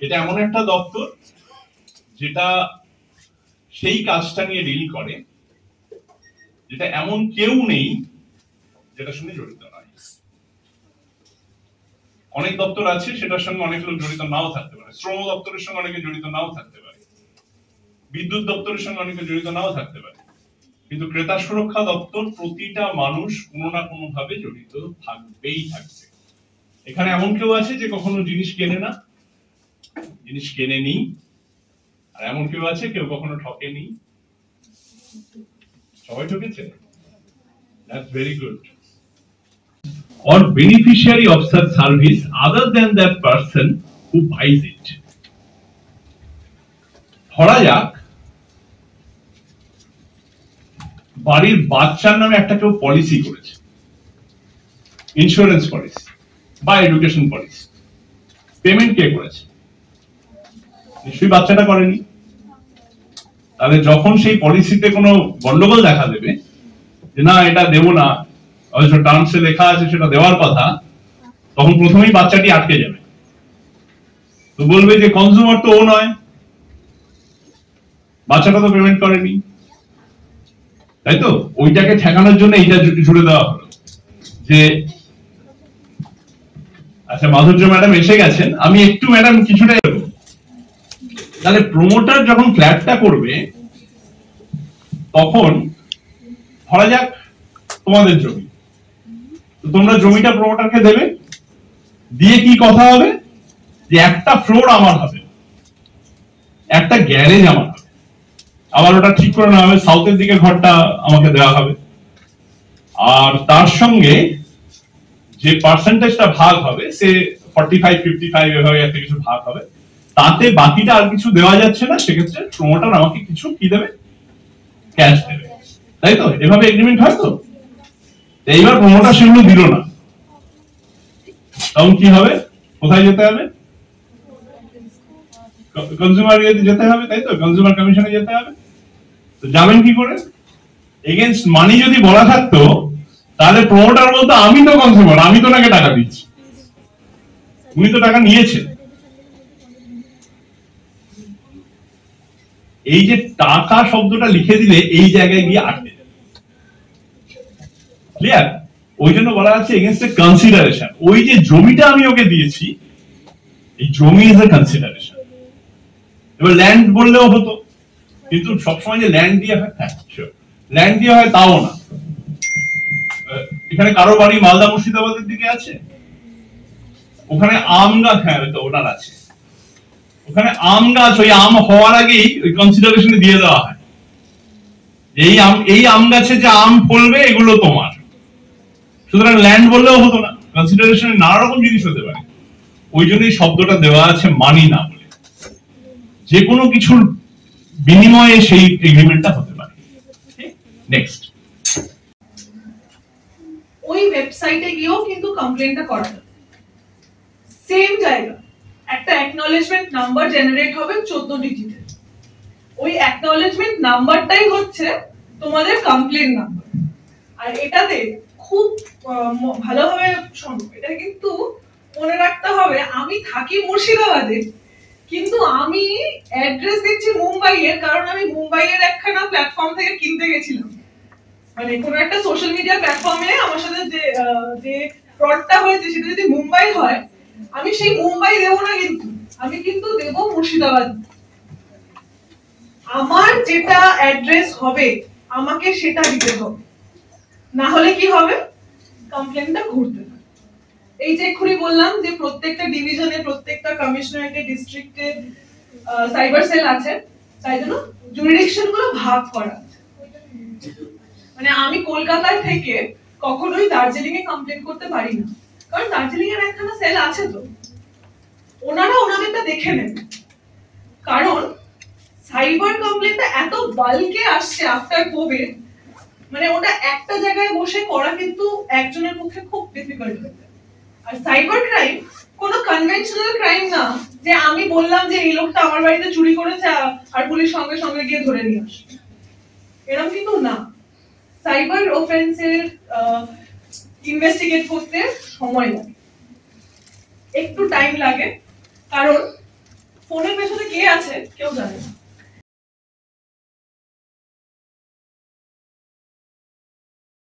এটা এমন একটা দপ্তর যেটা সেই কাজটা নিয়ে ডিল করে যেটা এমন কেউ নেই যেটার সঙ্গে জড়িত নয়। অনেক দপ্তর আছে সেটার সঙ্গে অনেক লোক জড়িত নাও থাকতে পারে, শ্রম দপ্তরের সঙ্গে অনেকে জড়িত নাও থাকতে পারে, বিদ্যুৎ দপ্তরের সঙ্গে অনেকে জড়িত নাও থাকতে পারে, কিন্তু ক্রেতা সুরক্ষা দপ্তর প্রতিটা মানুষ কোনো না কোনো ভাবে জড়িত থাকবেই থাকবে। এখানে এমন কেউ আছে যে কখনো জিনিস কেনে না, জিনিস কেনেনি, আর এমন কেউ আছে কেউ কখনো ঠকেনি? সবাই ঠকেছে? That's very good. Or beneficiary of such service other than that person who buys it. ধরা যাক বাড়ির বাচ্চার নামে একটা কেউ পলিসি করেছে, ইন্স্যুরেন্স পলিসি বা এডুকেশন পলিসি। পেমেন্ট কে করেছে? নিশ্চয়ই বাচ্চাটা করেনি। তাহলে যখন সেই পলিসিতে কোনো গন্ডগোল দেখা দেবে যে না এটা দেবো না, অথচ টার্মসে লেখা আছে সেটা দেওয়ার কথা, তখন প্রথমেই বাচ্চাটি আটকে যাবে। তো বলবে যে কনজিউমার তো ও নয়, বাচ্চাটা তো পেমেন্ট করেনি, তাই তো? ওইটাকে ঠেকানোর জন্য এইটা জুড়ে দেওয়া হলো যে আচ্ছা মাধুর্য ম্যাডাম এসে গেছেন, আমি একটু ম্যাডাম কিছুটা। তাহলে প্রমোটার যখন ফ্ল্যাটটা করবে তখন ধরা যাক তোমাদের জমি, তো তোমরা জমিটা প্রমোটারকে দেবে, দিয়ে কি কথা হবে যে একটা ফ্লোর আমার হবে, একটা গ্যারেজ আমার হবে, আবার ওটা ঠিক করে নেওয়া হবে, সাউথের দিকে ঘরটা আমাকে দেওয়া হবে, আর তার সঙ্গে যে পার্সেন্টেজটা ভাগ হবে সে 45-55 এভাবে একটা কিছু ভাগ হবে, তাতে বাকিটা আর কিছু দেওয়া যাচ্ছে না, সেক্ষেত্রে প্রমোটার আমাকে কিছু কি দেবে? ক্যাশ দেবে, তাই তো? এভাবে এগ্রিমেন্ট হয় তো? এইবার প্রমোটার সেগুলো দিল না, তখন কি হবে? কোথায় যেতে হবে? কনজিউমার যেতে হবে, তাই তো? কনজিউমার কমিশনে যেতে হবে। তো যাবেন কি করে? এগেইনস্ট মানি যদি বলা থাকতো তাহলে প্রমোটার বলতো আমি তো কনজিউমার, আমি তো নাকি টাকা দিচ্ছি, উনি তো টাকা নিয়েছেন। এই যে টাকা শব্দটা লিখে দিলে এই জায়গায় গিয়ে আটকে যাবে। ক্লিয়ার? ওই জন্য বলা আছে এগেইনস্ট এ কনসিডারেশন। ওই যে জমিটা আমি ওকে দিয়েছি, এই জমি ইজ এ কনসিডারেশন। এবার ল্যান্ড বললেও হতো, কিন্তু সবসময় যে ল্যান্ড দিয়ে হয়, হ্যাঁ ল্যান্ড দিয়ে হয় তাও না। এখানে কারো বাড়ি মালদা মুর্শিদাবাদের দিকে আছে, ওখানে আম গাছ, হ্যাঁ তো ওনার আছে, ওখানে আম গাছ, ওই আম হওয়ার আগেই ওই কনসিডারেশনে দিয়ে দেওয়া হয় এই আম গাছে যে আম ফলবে এগুলো তোমার। সুতরাং ল্যান্ড বললেও হতো না, কনসিডারেশনে নানা রকম জিনিস হতে পারে। ওই জন্য এই শব্দটা দেওয়া আছে মানি না বলে, যে কোনো কিছুর বিনিময়ে সেই এগ্রিমেন্টটা হতে পারে। নেক্সট, ওই ওয়েবসাইটে গিয়েও কিন্তু কমপ্লেইনটা করা যাবে। সেম জায়গা একটা অ্যাকনলেজমেন্ট নাম্বার জেনারেট হবে 14 ডিজিটের। ওই অ্যাকনলেজমেন্ট নাম্বারটাই হচ্ছে তোমাদের কমপ্লেইন নাম্বার। আর এটাতে খুব ভালোভাবে শোনো, এটা কিন্তু মনে রাখতে হবে আমি থাকি মুর্শিদাবাদে, কিন্তু আমি অ্যাড্রেস দিচ্ছি মুম্বাইয়ের, কারণ আমি মুম্বাইয়ের একখানা প্ল্যাটফর্ম থেকে কিনতে গেছিলাম। মানে কোনো একটা সোশ্যাল মিডিয়া প্ল্যাটফর্মে আমার সাথে যে ফ্রডটা হয়েছে সেটা যদি মুম্বাই হয়, আমি সেই মুম্বাই দেবো না, কিন্তু আমি কিন্তু দেবো মুর্শিদাবাদ। আমার যেটা অ্যাড্রেস হবে আমাকে সেটা দিতে হবে, না হলে কি হবে? কমপ্লেনটা ঘুরতে থাকবে। এই যে এক্ষুনি বললাম যে প্রত্যেকটা ডিভিশনে, প্রত্যেকটা কমিশনারেটে, ডিস্ট্রিক্টে সাইবার সেল আছে, তাই জন্য জুরিডিকশন গুলো ভাগ করা আছে। মানে আমি কলকাতা থেকে কখনোই দার্জিলিং এ কমপ্লেন করতে পারি না, কারণ দার্জিলিং এর একখানা সেল আছে, তো ওনারা ওনাদেরটা দেখে নেবে। কারণ সাইবার কমপ্লেনটা এত বাল্কে আসছে আফটার কোভিড, মানে ওটা একটা জায়গায় বসে করা কিন্তু একজনের পক্ষে খুব ডিফিকাল্ট হয়ে যায়। আর সাইবার ক্রাইম কোনো কনভেনশনাল ক্রাইম না যে আমি বললাম যে এই লোকটা আমার বাড়িতে চুরি করেছে আর পুলিশ সঙ্গে সঙ্গে গিয়ে ধরে নিয়ে আসবে, এরকম কিন্তু না। সাইবার অফেন্সের ইনভেস্টিগেট করতে সময় লাগে, একটু টাইম লাগে, কারণ ফোনের পেছনে কে আছে কেউ জানে না।